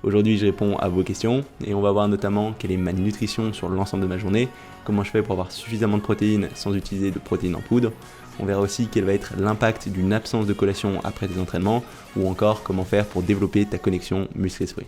Aujourd'hui, je réponds à vos questions et on va voir notamment quelle est ma nutrition sur l'ensemble de ma journée, comment je fais pour avoir suffisamment de protéines sans utiliser de protéines en poudre. On verra aussi quel va être l'impact d'une absence de collation après tes entraînements ou encore comment faire pour développer ta connexion muscle-esprit.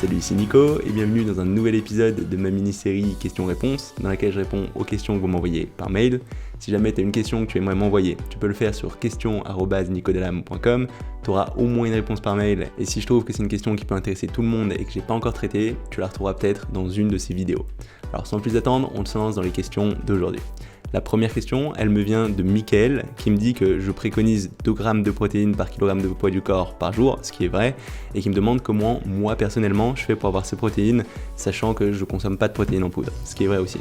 Salut, ici Nico et bienvenue dans un nouvel épisode de ma mini-série questions-réponses dans laquelle je réponds aux questions que vous m'envoyez par mail. Si jamais tu as une question que tu aimerais m'envoyer, tu peux le faire sur question@nicodelam.com. Tu auras au moins une réponse par mail et si je trouve que c'est une question qui peut intéresser tout le monde et que j'ai pas encore traitée, tu la retrouveras peut-être dans une de ces vidéos. Alors sans plus attendre, on se lance dans les questions d'aujourd'hui. La première question, elle me vient de Mickaël qui me dit que je préconise 2 grammes de protéines par kilogramme de poids du corps par jour, ce qui est vrai, et qui me demande comment moi personnellement je fais pour avoir ces protéines, sachant que je consomme pas de protéines en poudre, ce qui est vrai aussi.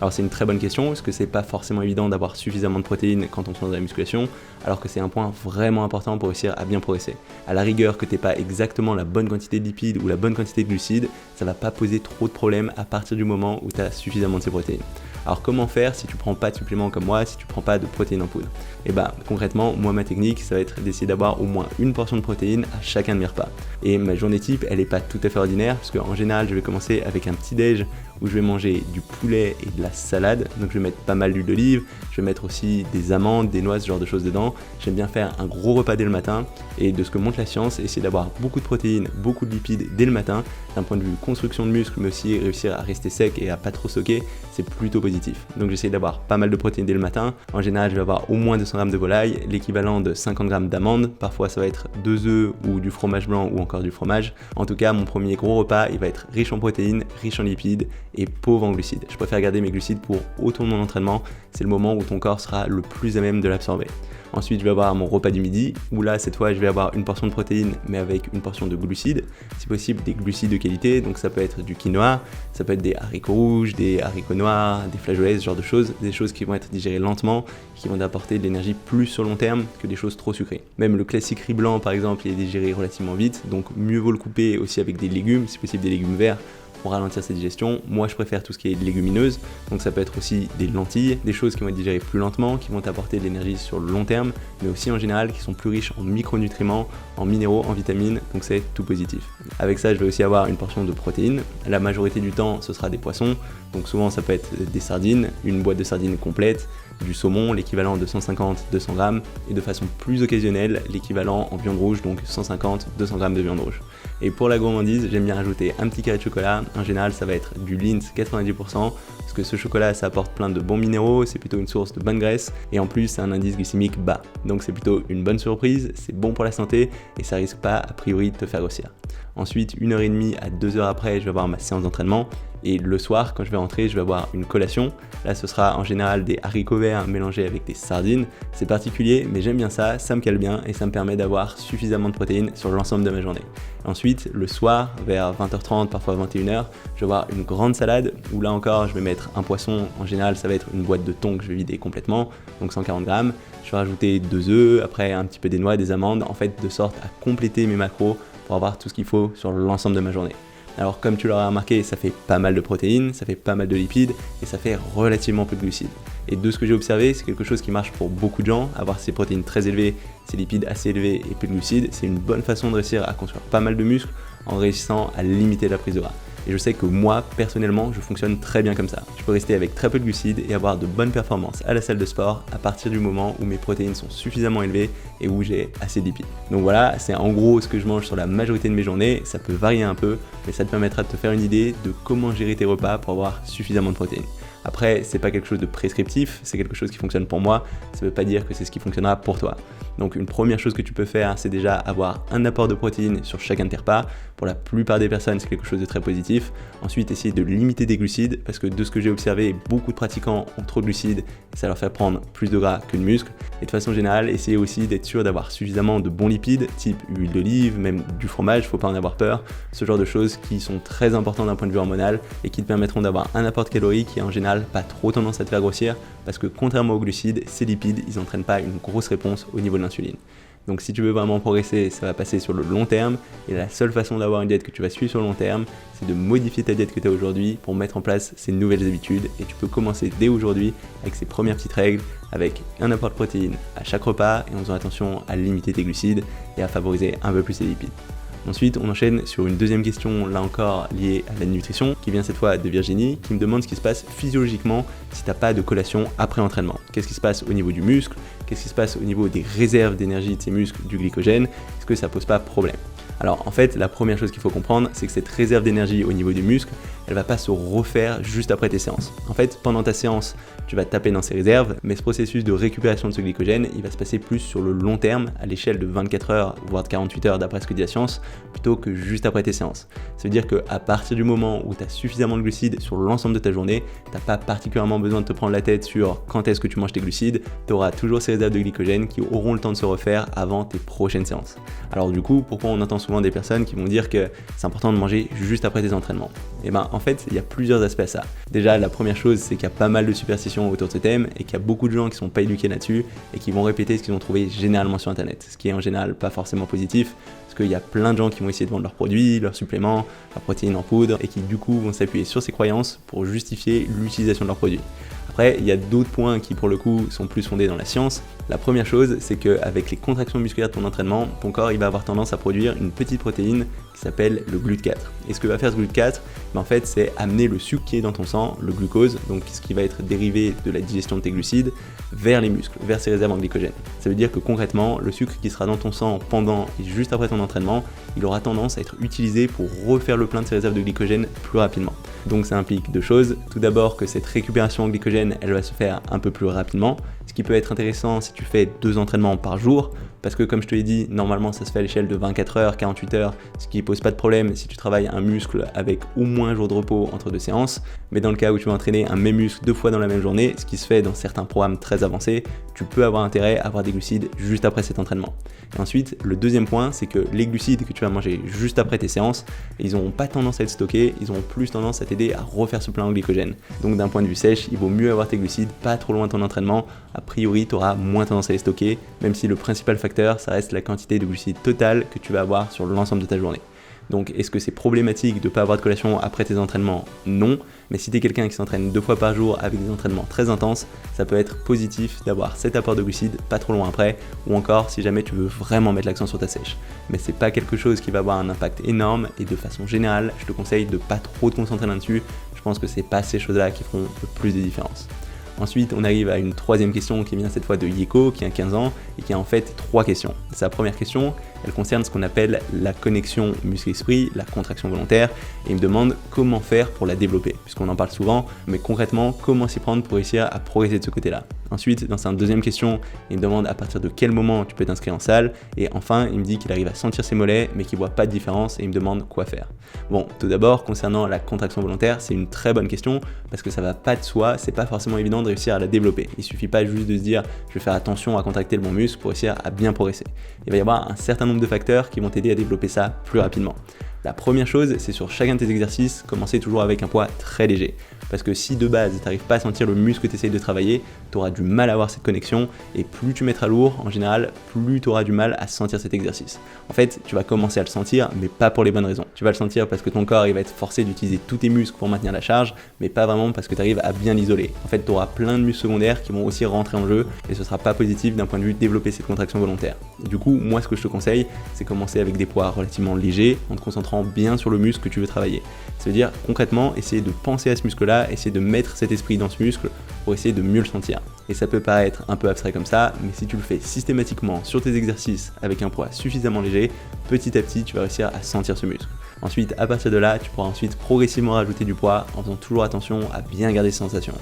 Alors c'est une très bonne question, parce que c'est pas forcément évident d'avoir suffisamment de protéines quand on se lance dans la musculation, alors que c'est un point vraiment important pour réussir à bien progresser. À la rigueur que t'aies pas exactement la bonne quantité de lipides ou la bonne quantité de glucides, ça va pas poser trop de problèmes à partir du moment où tu as suffisamment de ces protéines. Alors comment faire si tu prends pas de suppléments comme moi, si tu prends pas de protéines en poudre? Et concrètement, moi ma technique ça va être d'essayer d'avoir au moins une portion de protéines à chacun de mes repas. Et ma journée type elle est pas tout à fait ordinaire, parce qu'en général je vais commencer avec un petit déj où je vais manger du poulet et de la salade, donc je vais mettre pas mal d'huile d'olive, je vais mettre aussi des amandes, des noix, ce genre de choses dedans. J'aime bien faire un gros repas dès le matin, et de ce que montre la science, essayer d'avoir beaucoup de protéines, beaucoup de lipides dès le matin, d'un point de vue construction de muscles, mais aussi réussir à rester sec et à pas trop stocker, c'est plutôt positif. Donc j'essaie d'avoir pas mal de protéines dès le matin. En général, je vais avoir au moins 200 g de volaille, l'équivalent de 50 g d'amandes. Parfois, ça va être 2 œufs ou du fromage blanc ou encore du fromage. En tout cas, mon premier gros repas, il va être riche en protéines, riche en lipides et pauvre en glucides. Je préfère garder mes glucides pour autour de mon entraînement. C'est le moment où ton corps sera le plus à même de l'absorber. Ensuite, je vais avoir mon repas du midi, où là, cette fois, je vais avoir une portion de protéines, mais avec une portion de glucides. Si possible, des glucides de qualité, donc ça peut être du quinoa, ça peut être des haricots rouges, des haricots noirs, des flageolets, ce genre de choses. Des choses qui vont être digérées lentement, qui vont apporter de l'énergie plus sur long terme que des choses trop sucrées. Même le classique riz blanc, par exemple, il est digéré relativement vite, donc mieux vaut le couper aussi avec des légumes, si possible des légumes verts, pour ralentir sa digestion. Moi je préfère tout ce qui est légumineuse, donc ça peut être aussi des lentilles, des choses qui vont être digérées plus lentement, qui vont apporter de l'énergie sur le long terme, mais aussi en général qui sont plus riches en micronutriments, en minéraux, en vitamines, donc c'est tout positif. Avec ça je vais aussi avoir une portion de protéines. La majorité du temps ce sera des poissons, donc souvent ça peut être des sardines, une boîte de sardines complète, du saumon, l'équivalent de 150-200 g, et de façon plus occasionnelle, l'équivalent en viande rouge, donc 150-200 g de viande rouge. Et pour la gourmandise, j'aime bien rajouter un petit carré de chocolat. En général, ça va être du Lindt 90%, parce que ce chocolat, ça apporte plein de bons minéraux, c'est plutôt une source de bonne graisse, et en plus, c'est un indice glycémique bas. Donc c'est plutôt une bonne surprise, c'est bon pour la santé, et ça risque pas, a priori, de te faire grossir. Ensuite, 1h30 à 2h après, je vais avoir ma séance d'entraînement. Et le soir, quand je vais rentrer, je vais avoir une collation. Là, ce sera en général des haricots verts mélangés avec des sardines. C'est particulier, mais j'aime bien ça me cale bien et ça me permet d'avoir suffisamment de protéines sur l'ensemble de ma journée. Ensuite, le soir, vers 20h30, parfois 21h, je vais avoir une grande salade où là encore, je vais mettre un poisson. En général, ça va être une boîte de thon que je vais vider complètement, donc 140 g. Je vais rajouter 2 œufs, après un petit peu des noix, des amandes, en fait, de sorte à compléter mes macros pour avoir tout ce qu'il faut sur l'ensemble de ma journée. Alors comme tu l'auras remarqué, ça fait pas mal de protéines, ça fait pas mal de lipides et ça fait relativement peu de glucides. Et de ce que j'ai observé, c'est quelque chose qui marche pour beaucoup de gens. Avoir ces protéines très élevées, ces lipides assez élevés et peu de glucides, c'est une bonne façon de réussir à construire pas mal de muscles en réussissant à limiter la prise de gras. Et je sais que moi, personnellement, je fonctionne très bien comme ça. Je peux rester avec très peu de glucides et avoir de bonnes performances à la salle de sport à partir du moment où mes protéines sont suffisamment élevées et où j'ai assez de lipides. Donc voilà, c'est en gros ce que je mange sur la majorité de mes journées. Ça peut varier un peu, mais ça te permettra de te faire une idée de comment gérer tes repas pour avoir suffisamment de protéines. Après, c'est pas quelque chose de prescriptif, c'est quelque chose qui fonctionne pour moi, ça veut pas dire que c'est ce qui fonctionnera pour toi. Donc une première chose que tu peux faire, c'est déjà avoir un apport de protéines sur chacun de tes repas. Pour la plupart des personnes, c'est quelque chose de très positif. Ensuite, essayer de limiter des glucides, parce que de ce que j'ai observé, beaucoup de pratiquants ont trop de glucides et ça leur fait prendre plus de gras que de muscles. Et de façon générale, essayer aussi d'être sûr d'avoir suffisamment de bons lipides, type huile d'olive, même du fromage, faut pas en avoir peur. Ce genre de choses qui sont très importantes d'un point de vue hormonal et qui te permettront d'avoir un apport de calories qui est en général pas trop tendance à te faire grossir, parce que contrairement aux glucides, ces lipides, ils n'entraînent pas une grosse réponse au niveau de l'insuline. Donc si tu veux vraiment progresser, ça va passer sur le long terme, et la seule façon d'avoir une diète que tu vas suivre sur le long terme, c'est de modifier ta diète que tu as aujourd'hui pour mettre en place ces nouvelles habitudes, et tu peux commencer dès aujourd'hui avec ces premières petites règles, avec un apport de protéines à chaque repas, et en faisant attention à limiter tes glucides et à favoriser un peu plus les lipides. Ensuite, on enchaîne sur une deuxième question, là encore liée à la nutrition, qui vient cette fois de Virginie, qui me demande ce qui se passe physiologiquement si tu n'as pas de collation après l'entraînement. Qu'est-ce qui se passe au niveau du muscle? Qu'est-ce qui se passe au niveau des réserves d'énergie de ces muscles, du glycogène? Est-ce que ça pose pas problème? Alors en fait, la première chose qu'il faut comprendre, c'est que cette réserve d'énergie au niveau du muscle, elle va pas se refaire juste après tes séances. En fait, pendant ta séance, tu vas taper dans ces réserves, mais ce processus de récupération de ce glycogène, il va se passer plus sur le long terme, à l'échelle de 24 heures, voire de 48 heures d'après ce que dit la science, plutôt que juste après tes séances. Ça veut dire qu'à partir du moment où tu as suffisamment de glucides sur l'ensemble de ta journée, tu n'as pas particulièrement besoin de te prendre la tête sur quand est-ce que tu manges tes glucides, tu auras toujours ces réserves de glycogène qui auront le temps de se refaire avant tes prochaines séances. Alors du coup, pourquoi on entend souvent des personnes qui vont dire que c'est important de manger juste après tes entraînements? Et ben en fait, il y a plusieurs aspects à ça. Déjà, la première chose, c'est qu'il y a pas mal de superstitions autour de ce thème et qu'il y a beaucoup de gens qui sont pas éduqués là-dessus et qui vont répéter ce qu'ils ont trouvé généralement sur internet, ce qui est en général pas forcément positif, parce qu'il y a plein de gens qui vont essayer de vendre leurs produits, leurs suppléments, leurs protéines en poudre, et qui du coup vont s'appuyer sur ces croyances pour justifier l'utilisation de leurs produits. Après, il y a d'autres points qui pour le coup sont plus fondés dans la science. La première chose, c'est qu'avec les contractions musculaires de ton entraînement, ton corps il va avoir tendance à produire une petite protéine qui s'appelle le GLUT4. Et ce que va faire ce GLUT4, en fait, c'est amener le sucre qui est dans ton sang, le glucose, donc ce qui va être dérivé de la digestion de tes glucides, vers les muscles, vers ces réserves en glycogène. Ça veut dire que concrètement, le sucre qui sera dans ton sang pendant et juste après ton entraînement, il aura tendance à être utilisé pour refaire le plein de ces réserves de glycogène plus rapidement. Donc ça implique deux choses. Tout d'abord que cette récupération en glycogène, elle va se faire un peu plus rapidement, ce qui peut être intéressant si tu fais 2 entraînements par jour, parce que comme je te l'ai dit, normalement ça se fait à l'échelle de 24 heures, 48 heures, ce qui pose pas de problème si tu travailles un muscle avec au moins un jour de repos entre 2 séances, mais dans le cas où tu vas entraîner un même muscle 2 fois dans la même journée, ce qui se fait dans certains programmes très avancés, tu peux avoir intérêt à avoir des glucides juste après cet entraînement. Et ensuite, le deuxième point, c'est que les glucides que tu vas manger juste après tes séances, ils n'auront pas tendance à être stockés, ils auront plus tendance à t'aider à refaire ce plein en glycogène. Donc d'un point de vue sèche, il vaut mieux avoir tes glucides pas trop loin de ton entraînement, a priori tu auras moins tendance à les stocker, même si le principal facteur, ça reste la quantité de glucides totale que tu vas avoir sur l'ensemble de ta journée. Donc est-ce que c'est problématique de ne pas avoir de collation après tes entraînements? Non, mais si tu es quelqu'un qui s'entraîne 2 fois par jour avec des entraînements très intenses, ça peut être positif d'avoir cet apport de glucides pas trop loin après, ou encore si jamais tu veux vraiment mettre l'accent sur ta sèche. Mais c'est pas quelque chose qui va avoir un impact énorme, et de façon générale, je te conseille de pas trop te concentrer là-dessus. Je pense que c'est pas ces choses-là qui feront le plus de différence. Ensuite, on arrive à une troisième question qui vient cette fois de Yeko, qui a 15 ans, et qui a en fait 3 questions. Sa première question, elle concerne ce qu'on appelle la connexion muscle-esprit, la contraction volontaire, et il me demande comment faire pour la développer, puisqu'on en parle souvent, mais concrètement, comment s'y prendre pour réussir à progresser de ce côté-là. Ensuite, dans sa deuxième question, il me demande à partir de quel moment tu peux t'inscrire en salle, et enfin, il me dit qu'il arrive à sentir ses mollets, mais qu'il voit pas de différence, et il me demande quoi faire. Bon, tout d'abord, concernant la contraction volontaire, c'est une très bonne question, parce que ça va pas de soi, c'est pas forcément évident de réussir à la développer. Il suffit pas juste de se dire je vais faire attention à contracter le bon muscle pour réussir à bien progresser. Il va y avoir un certain nombre de facteurs qui vont t'aider à développer ça plus rapidement. La première chose, c'est sur chacun de tes exercices, commencer toujours avec un poids très léger. Parce que si de base, tu n'arrives pas à sentir le muscle que tu essayes de travailler, tu auras du mal à avoir cette connexion, et plus tu mettras lourd, en général, plus tu auras du mal à sentir cet exercice. En fait, tu vas commencer à le sentir, mais pas pour les bonnes raisons. Tu vas le sentir parce que ton corps il va être forcé d'utiliser tous tes muscles pour maintenir la charge, mais pas vraiment parce que tu arrives à bien l'isoler. En fait, tu auras plein de muscles secondaires qui vont aussi rentrer en jeu, et ce sera pas positif d'un point de vue de développer cette contraction volontaire. Du coup, moi ce que je te conseille, c'est commencer avec des poids relativement légers, en te concentrant bien sur le muscle que tu veux travailler. Ça veut dire concrètement essayer de penser à ce muscle-là, essayer de mettre cet esprit dans ce muscle pour essayer de mieux le sentir. Et ça peut paraître un peu abstrait comme ça, mais si tu le fais systématiquement sur tes exercices avec un poids suffisamment léger, petit à petit tu vas réussir à sentir ce muscle. Ensuite, à partir de là, tu pourras ensuite progressivement rajouter du poids en faisant toujours attention à bien garder ces sensations.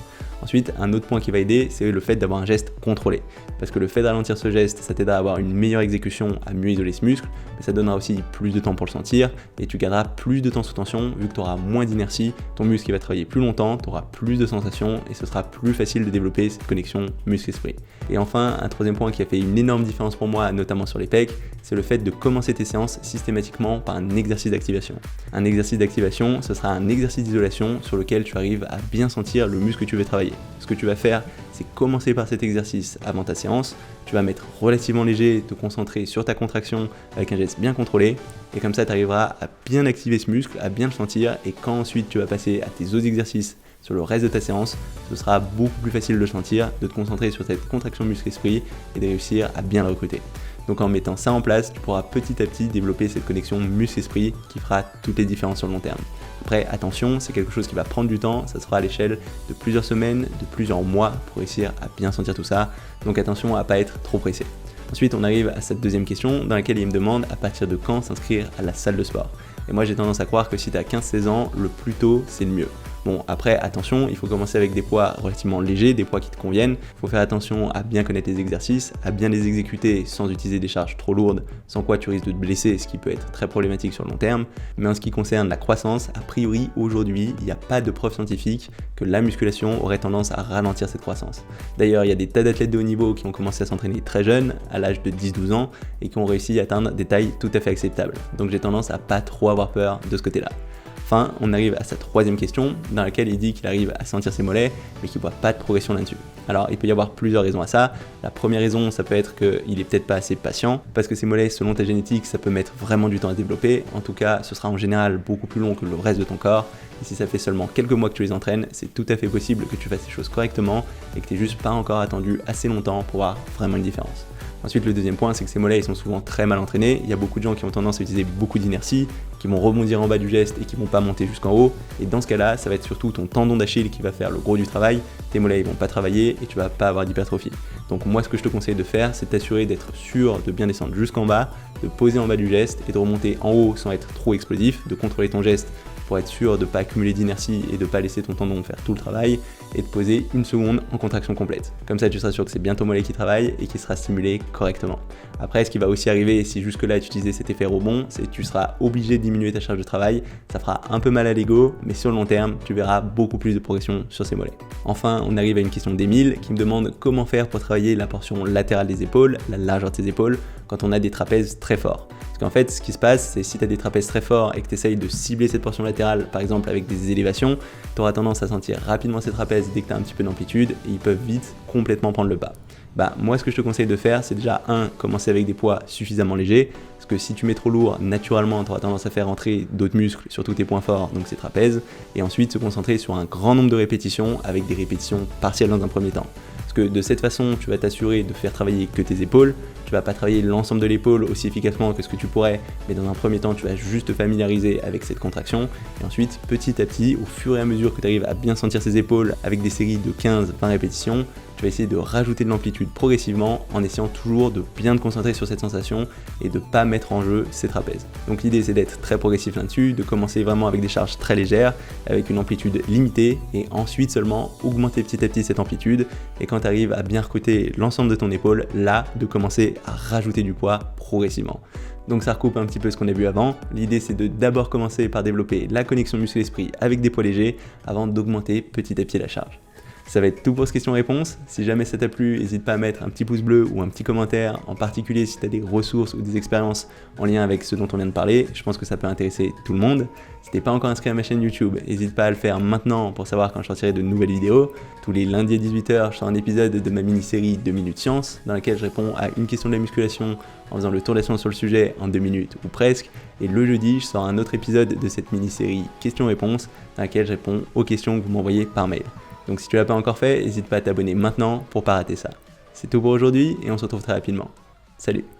Ensuite, un autre point qui va aider, c'est le fait d'avoir un geste contrôlé. Parce que le fait de ralentir ce geste, ça t'aidera à avoir une meilleure exécution, à mieux isoler ce muscle, mais ça donnera aussi plus de temps pour le sentir, et tu garderas plus de temps sous tension, vu que tu auras moins d'inertie, ton muscle va travailler plus longtemps, tu auras plus de sensations, et ce sera plus facile de développer cette connexion connexion muscle-esprit. Et enfin, un troisième point qui a fait une énorme différence pour moi, notamment sur les pecs, c'est le fait de commencer tes séances systématiquement par un exercice d'activation. Un exercice d'activation, ce sera un exercice d'isolation sur lequel tu arrives à bien sentir le muscle que tu veux travailler. Ce que tu vas faire, c'est commencer par cet exercice avant ta séance. Tu vas mettre relativement léger, te concentrer sur ta contraction avec un geste bien contrôlé. Et comme ça, tu arriveras à bien activer ce muscle, à bien le sentir. Et quand ensuite tu vas passer à tes autres exercices sur le reste de ta séance, ce sera beaucoup plus facile de le sentir, de te concentrer sur cette contraction muscle-esprit et de réussir à bien le recruter. Donc en mettant ça en place, tu pourras petit à petit développer cette connexion muscle-esprit qui fera toutes les différences sur le long terme. Après, attention, c'est quelque chose qui va prendre du temps, ça sera à l'échelle de plusieurs semaines, de plusieurs mois pour réussir à bien sentir tout ça. Donc attention à ne pas être trop pressé. Ensuite, on arrive à cette deuxième question dans laquelle il me demande à partir de quand s'inscrire à la salle de sport. Et moi, j'ai tendance à croire que si tu as 15-16 ans, le plus tôt, c'est le mieux. Bon, après, attention, il faut commencer avec des poids relativement légers, des poids qui te conviennent. Il faut faire attention à bien connaître les exercices, à bien les exécuter sans utiliser des charges trop lourdes, sans quoi tu risques de te blesser, ce qui peut être très problématique sur le long terme. Mais en ce qui concerne la croissance, a priori, aujourd'hui, il n'y a pas de preuve scientifique que la musculation aurait tendance à ralentir cette croissance. D'ailleurs, il y a des tas d'athlètes de haut niveau qui ont commencé à s'entraîner très jeunes, à l'âge de 10-12 ans, et qui ont réussi à atteindre des tailles tout à fait acceptables. Donc j'ai tendance à pas trop avoir peur de ce côté-là. Enfin, on arrive à sa troisième question, dans laquelle il dit qu'il arrive à sentir ses mollets, mais qu'il ne voit pas de progression là-dessus. Alors, il peut y avoir plusieurs raisons à ça. La première raison, ça peut être qu'il est peut-être pas assez patient, parce que ses mollets, selon ta génétique, ça peut mettre vraiment du temps à se développer. En tout cas, ce sera en général beaucoup plus long que le reste de ton corps. Et si ça fait seulement quelques mois que tu les entraînes, c'est tout à fait possible que tu fasses les choses correctement et que tu n'aies juste pas encore attendu assez longtemps pour voir vraiment une différence. Ensuite, le deuxième point, c'est que ces mollets ils sont souvent très mal entraînés. Il y a beaucoup de gens qui ont tendance à utiliser beaucoup d'inertie, qui vont rebondir en bas du geste et qui vont pas monter jusqu'en haut. Et dans ce cas-là, ça va être surtout ton tendon d'Achille qui va faire le gros du travail. Tes mollets ils vont pas travailler et tu vas pas avoir d'hypertrophie. Donc moi, ce que je te conseille de faire, c'est t'assurer d'être sûr de bien descendre jusqu'en bas, de poser en bas du geste et de remonter en haut sans être trop explosif, de contrôler ton geste pour être sûr de ne pas accumuler d'inertie et de ne pas laisser ton tendon faire tout le travail, et de poser une seconde en contraction complète. Comme ça, tu seras sûr que c'est bien ton mollet qui travaille et qui sera stimulé correctement. Après, ce qui va aussi arriver, si jusque-là tu utilisais cet effet rebond, c'est que tu seras obligé de diminuer ta charge de travail. Ça fera un peu mal à l'ego, mais sur le long terme, tu verras beaucoup plus de progression sur ces mollets. Enfin, on arrive à une question d'Emile qui me demande comment faire pour travailler la portion latérale des épaules, la largeur de tes épaules, quand on a des trapèzes très forts. Parce qu'en fait, ce qui se passe, c'est si tu as des trapèzes très forts et que tu essayes de cibler cette portion latérale, par exemple avec des élévations, tu auras tendance à sentir rapidement ces trapèzes dès que tu as un petit peu d'amplitude et ils peuvent vite complètement prendre le pas. Moi, ce que je te conseille de faire, c'est déjà commencer avec des poids suffisamment légers, parce que si tu mets trop lourd, naturellement, tu auras tendance à faire entrer d'autres muscles, surtout tes points forts, donc ces trapèzes, et ensuite se concentrer sur un grand nombre de répétitions avec des répétitions partielles dans un premier temps. Parce que de cette façon, tu vas t'assurer de faire travailler que tes épaules, tu vas pas travailler l'ensemble de l'épaule aussi efficacement que ce que tu pourrais, mais dans un premier temps, tu vas juste te familiariser avec cette contraction, et ensuite, petit à petit, au fur et à mesure que tu arrives à bien sentir ces épaules avec des séries de 15-20 répétitions, tu vas essayer de rajouter de l'amplitude progressivement en essayant toujours de bien te concentrer sur cette sensation et de pas mettre en jeu ces trapèzes. Donc l'idée c'est d'être très progressif là-dessus, de commencer vraiment avec des charges très légères, avec une amplitude limitée et ensuite seulement augmenter petit à petit cette amplitude et quand tu arrives à bien recruter l'ensemble de ton épaule, là de commencer à rajouter du poids progressivement. Donc ça recoupe un petit peu ce qu'on a vu avant. L'idée c'est de d'abord commencer par développer la connexion muscle-esprit avec des poids légers avant d'augmenter petit à petit la charge. Ça va être tout pour ce question-réponse. Si jamais ça t'a plu, n'hésite pas à mettre un petit pouce bleu ou un petit commentaire, en particulier si tu as des ressources ou des expériences en lien avec ce dont on vient de parler. Je pense que ça peut intéresser tout le monde. Si t'es pas encore inscrit à ma chaîne YouTube, n'hésite pas à le faire maintenant pour savoir quand je sortirai de nouvelles vidéos. Tous les lundis à 18h, je sors un épisode de ma mini-série 2 minutes science, dans laquelle je réponds à une question de la musculation en faisant le tour de la science sur le sujet en 2 minutes ou presque. Et le jeudi, je sors un autre épisode de cette mini-série questions-réponses, dans laquelle je réponds aux questions que vous m'envoyez par mail. Donc si tu l'as pas encore fait, n'hésite pas à t'abonner maintenant pour pas rater ça. C'est tout pour aujourd'hui et on se retrouve très rapidement. Salut!